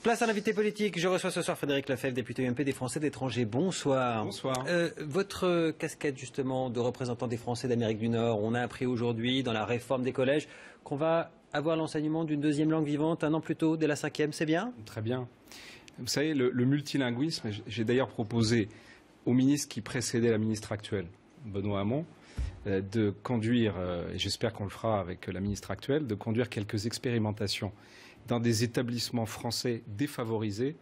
Place à l'invité politique. Je reçois ce soir Frédéric Lefebvre, député UMP des Français de l'étranger. Bonsoir. Bonsoir. Votre casquette justement de représentant des Français d'Amérique du Nord, on a appris aujourd'hui dans la réforme des collèges qu'on va avoir l'enseignement d'une deuxième langue vivante un an plus tôt, dès la 5e, c'est bien? Très bien. Vous savez, le multilinguisme, j'ai d'ailleurs proposé au ministre qui précédait la ministre actuelle, Benoît Hamon, de conduire, et j'espère qu'on le fera avec la ministre actuelle, de conduire quelques expérimentations dans des établissements français défavorisés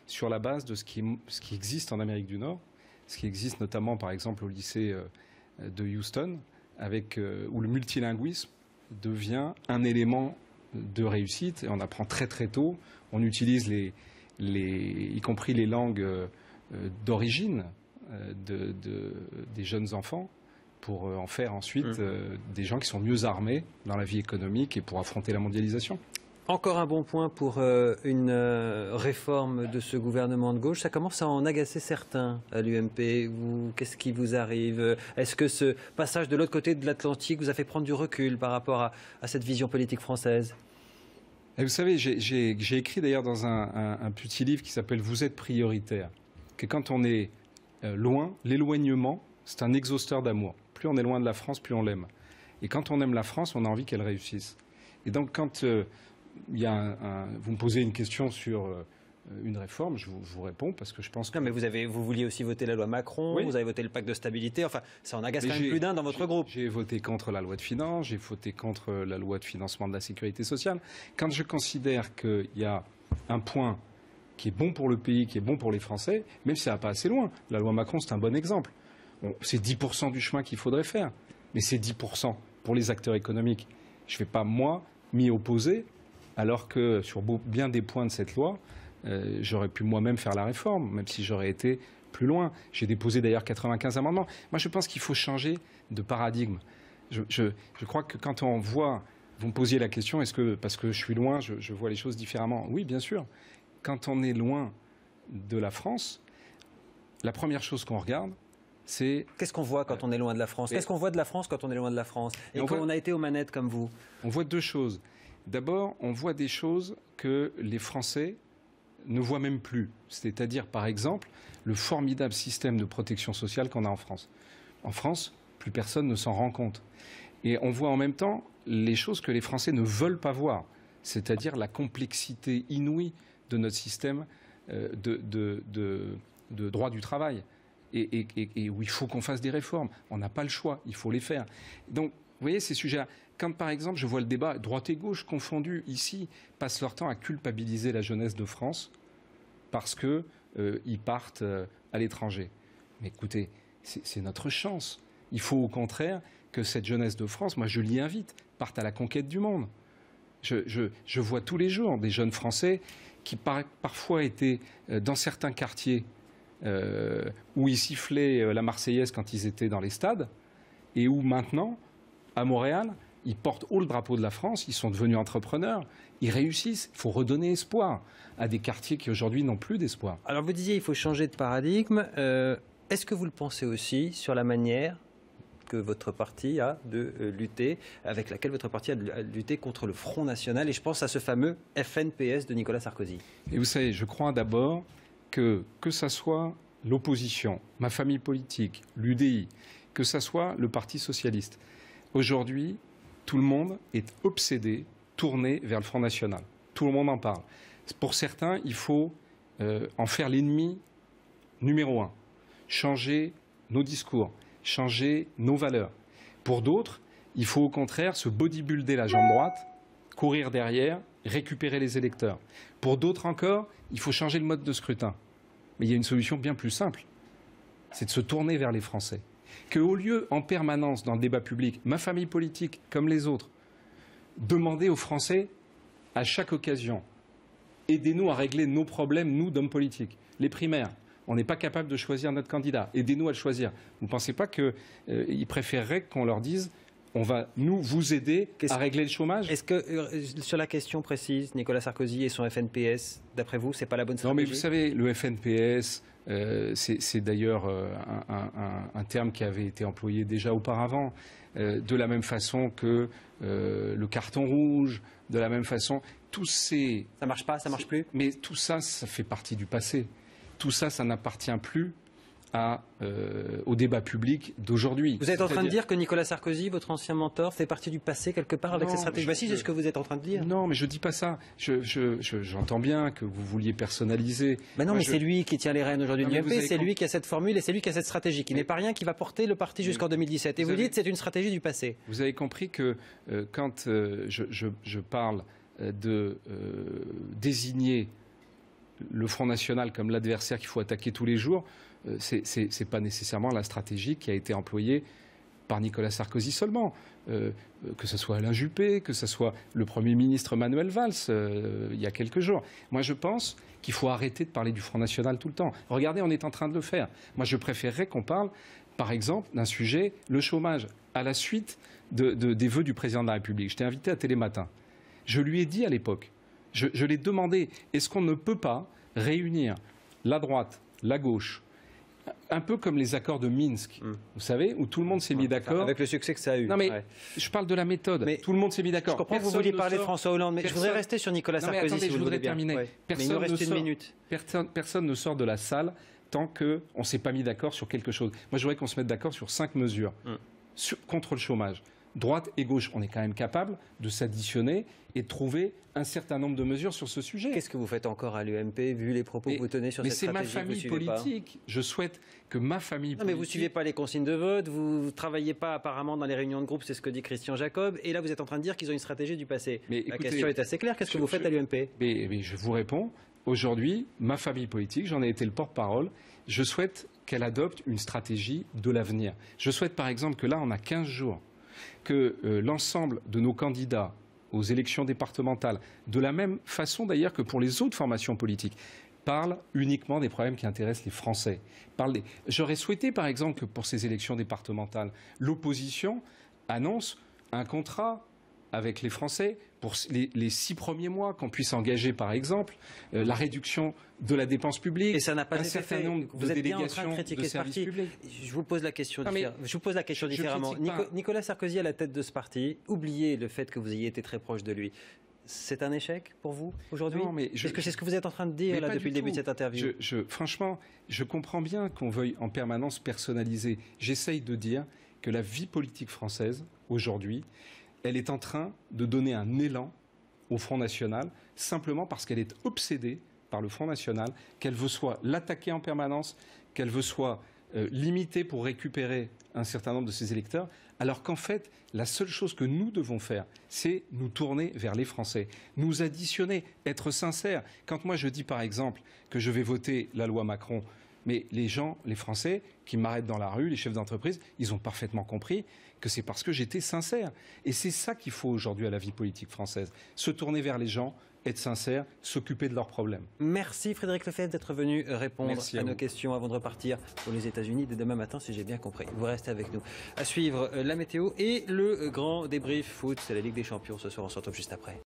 sur la base de ce qui existe en Amérique du Nord, ce qui existe notamment par exemple au lycée de Houston, où le multilinguisme devient un élément de réussite et on apprend très très tôt, on utilise y compris les langues d'origine des jeunes enfants pour en faire ensuite des gens qui sont mieux armés dans la vie économique et pour affronter la mondialisation. Encore un bon point pour une réforme de ce gouvernement de gauche. Ça commence à en agacer certains à l'UMP. Qu'est-ce qui vous arrive? Est-ce que ce passage de l'autre côté de l'Atlantique vous a fait prendre du recul par rapport à cette vision politique française? Et vous savez, j'ai écrit d'ailleurs dans un petit livre qui s'appelle « Vous êtes prioritaire », que quand on est loin, l'éloignement, c'est un exhausteur d'amour. Plus on est loin de la France, plus on l'aime. Et quand on aime la France, on a envie qu'elle réussisse. Et donc quand vous me posez une question sur une réforme, je vous réponds parce que je pense que... Non, mais vous vouliez aussi voter la loi Macron, oui. Vous avez voté le pacte de stabilité, enfin, ça en agace quand même plus d'un dans votre groupe. J'ai voté contre la loi de finances, j'ai voté contre la loi de financement de la sécurité sociale. Quand je considère qu'il y a un point qui est bon pour le pays, qui est bon pour les Français, même si ça va pas assez loin, la loi Macron, c'est un bon exemple. C'est 10% du chemin qu'il faudrait faire, mais c'est 10% pour les acteurs économiques. Je ne vais pas, moi, m'y opposer, alors que sur bien des points de cette loi, j'aurais pu moi-même faire la réforme, même si j'aurais été plus loin. J'ai déposé d'ailleurs 95 amendements. Moi, je pense qu'il faut changer de paradigme. Je crois que quand on voit... Vous me posiez la question, est-ce que, parce que je suis loin, je vois les choses différemment? Oui, bien sûr. Quand on est loin de la France, la première chose qu'on regarde, c'est... Qu'est-ce qu'on voit quand on est loin de la France? Qu'est-ce qu'on voit de la France quand on est loin de la France? Et quand on a été aux manettes comme vous? On voit deux choses. D'abord, on voit des choses que les Français ne voient même plus. C'est-à-dire, par exemple, le formidable système de protection sociale qu'on a en France. En France, plus personne ne s'en rend compte. Et on voit en même temps les choses que les Français ne veulent pas voir. C'est-à-dire la complexité inouïe de notre système de droit du travail. Et où il faut qu'on fasse des réformes. On n'a pas le choix, il faut les faire. Donc, vous voyez ces sujets-là. Quand, par exemple, je vois le débat, droite et gauche confondus, ici, passent leur temps à culpabiliser la jeunesse de France parce qu'ils partent à l'étranger. Mais écoutez, c'est notre chance. Il faut au contraire que cette jeunesse de France, moi je l'y invite, parte à la conquête du monde. Je vois tous les jours des jeunes Français qui parfois étaient dans certains quartiers où ils sifflaient la Marseillaise quand ils étaient dans les stades et où maintenant, à Montréal, ils portent haut le drapeau de la France, ils sont devenus entrepreneurs, ils réussissent. Il faut redonner espoir à des quartiers qui aujourd'hui n'ont plus d'espoir. Alors vous disiez il faut changer de paradigme. Est-ce que vous le pensez aussi sur la manière que votre parti a de lutter, avec laquelle votre parti a de lutter contre le Front National? Et je pense à ce fameux FNPS de Nicolas Sarkozy. Et vous savez, je crois d'abord que ça soit l'opposition, ma famille politique, l'UDI, que ça soit le Parti socialiste. Aujourd'hui, tout le monde est obsédé, tourné vers le Front National. Tout le monde en parle. Pour certains, il faut en faire l'ennemi numéro un. Changer nos discours, changer nos valeurs. Pour d'autres, il faut au contraire se bodybuilder la jambe droite, courir derrière, récupérer les électeurs. Pour d'autres encore, il faut changer le mode de scrutin. Mais il y a une solution bien plus simple. C'est de se tourner vers les Français. Qu'au lieu, en permanence, dans le débat public, ma famille politique, comme les autres, demander aux Français, à chaque occasion, aidez-nous à régler nos problèmes, nous, d'hommes politiques. Les primaires, on n'est pas capable de choisir notre candidat, aidez-nous à le choisir. Vous ne pensez pas qu'ils préféreraient qu'on leur dise, on va, nous, vous aider à régler le chômage? Est-ce que, sur la question précise, Nicolas Sarkozy et son FNPS, d'après vous, c'est pas la bonne stratégie? Non, mais vous savez, le FNPS, c'est d'ailleurs un terme qui avait été employé déjà auparavant, de la même façon que le carton rouge, de la même façon. tous ces... Ça marche pas, ça marche plus. Mais tout ça, ça fait partie du passé. Tout ça, ça n'appartient plus au débat public d'aujourd'hui. Vous êtes en train de dire que Nicolas Sarkozy, votre ancien mentor, fait partie du passé quelque part avec cette stratégie? Bah si, c'est ce que vous êtes en train de dire. Non, mais je dis pas ça. J'entends bien que vous vouliez personnaliser. Ben non, mais c'est lui qui tient les rênes aujourd'hui de l'UMP, c'est lui qui a cette formule et c'est lui qui a cette stratégie, qui n'est pas rien, qui va porter le parti jusqu'en 2017. Et vous dites c'est une stratégie du passé. Vous avez compris que quand je parle de désigner le Front National comme l'adversaire qu'il faut attaquer tous les jours, c'est pas nécessairement la stratégie qui a été employée par Nicolas Sarkozy seulement. Que ce soit Alain Juppé, que ce soit le Premier ministre Manuel Valls, il y a quelques jours. Moi, je pense qu'il faut arrêter de parler du Front National tout le temps. Regardez, on est en train de le faire. Moi, je préférerais qu'on parle, par exemple, d'un sujet, le chômage, à la suite des vœux du Président de la République. Je t'ai invité à Télématin. Je lui ai dit à l'époque, je l'ai demandé, est-ce qu'on ne peut pas réunir la droite, la gauche, un peu comme les accords de Minsk, vous savez, où tout le monde s'est mis d'accord. Avec le succès que ça a eu. Non mais je parle de la méthode. Mais tout le monde s'est mis d'accord. Je comprends que vous vouliez parler de François Hollande, mais je voudrais rester sur Nicolas Sarkozy. Attendez, si vous je voudrais bien. terminer. Ouais. Mais il nous reste une minute. Personne ne sort de la salle tant qu'on ne s'est pas mis d'accord sur quelque chose. Moi, je voudrais qu'on se mette d'accord sur 5 mesures contre le chômage. Droite et gauche, on est quand même capable de s'additionner et de trouver un certain nombre de mesures sur ce sujet. Qu'est-ce que vous faites encore à l'UMP, vu les propos que vous tenez sur cette stratégie? Mais c'est ma famille politique. Je souhaite que ma famille politique... Non, mais vous ne suivez pas les consignes de vote, vous ne travaillez pas apparemment dans les réunions de groupe, c'est ce que dit Christian Jacob, et là vous êtes en train de dire qu'ils ont une stratégie du passé. Mais la question est assez claire, qu'est-ce que vous faites à l'UMP? Mais je vous réponds, aujourd'hui, ma famille politique, j'en ai été le porte-parole, je souhaite qu'elle adopte une stratégie de l'avenir. Je souhaite par exemple que là, on a 15 jours, que l'ensemble de nos candidats aux élections départementales, de la même façon d'ailleurs que pour les autres formations politiques, parlent uniquement des problèmes qui intéressent les Français. J'aurais souhaité par exemple que pour ces élections départementales, l'opposition annonce un contrat avec les Français pour les 6 premiers mois, qu'on puisse engager par exemple la réduction de la dépense publique. Et ça n'a pas un certain nombre vous de êtes bien en train de délégations critiquer de ce services parti. publics. Je vous pose la question, différemment. Nicolas Sarkozy à la tête de ce parti, oubliez le fait que vous ayez été très proche de lui. C'est un échec pour vous aujourd'hui? Est-ce que c'est ce que vous êtes en train de dire là, depuis le début de cette interview? Franchement, je comprends bien qu'on veuille en permanence personnaliser. J'essaye de dire que la vie politique française, aujourd'hui, elle est en train de donner un élan au Front National, simplement parce qu'elle est obsédée par le Front National, qu'elle veut soit l'attaquer en permanence, qu'elle veut soit limiter pour récupérer un certain nombre de ses électeurs, alors qu'en fait, la seule chose que nous devons faire, c'est nous tourner vers les Français, nous additionner, être sincères. Quand moi je dis par exemple que je vais voter la loi Macron, mais les gens, les Français, qui m'arrêtent dans la rue, les chefs d'entreprise, ils ont parfaitement compris que c'est parce que j'étais sincère. Et c'est ça qu'il faut aujourd'hui à la vie politique française. Se tourner vers les gens, être sincère, s'occuper de leurs problèmes. Merci Frédéric Lefebvre d'être venu répondre à nos questions avant de repartir pour les États-Unis dès demain matin, si j'ai bien compris. Vous restez avec nous. À suivre la météo et le grand débrief foot. C'est la Ligue des Champions ce soir. On se retrouve juste après.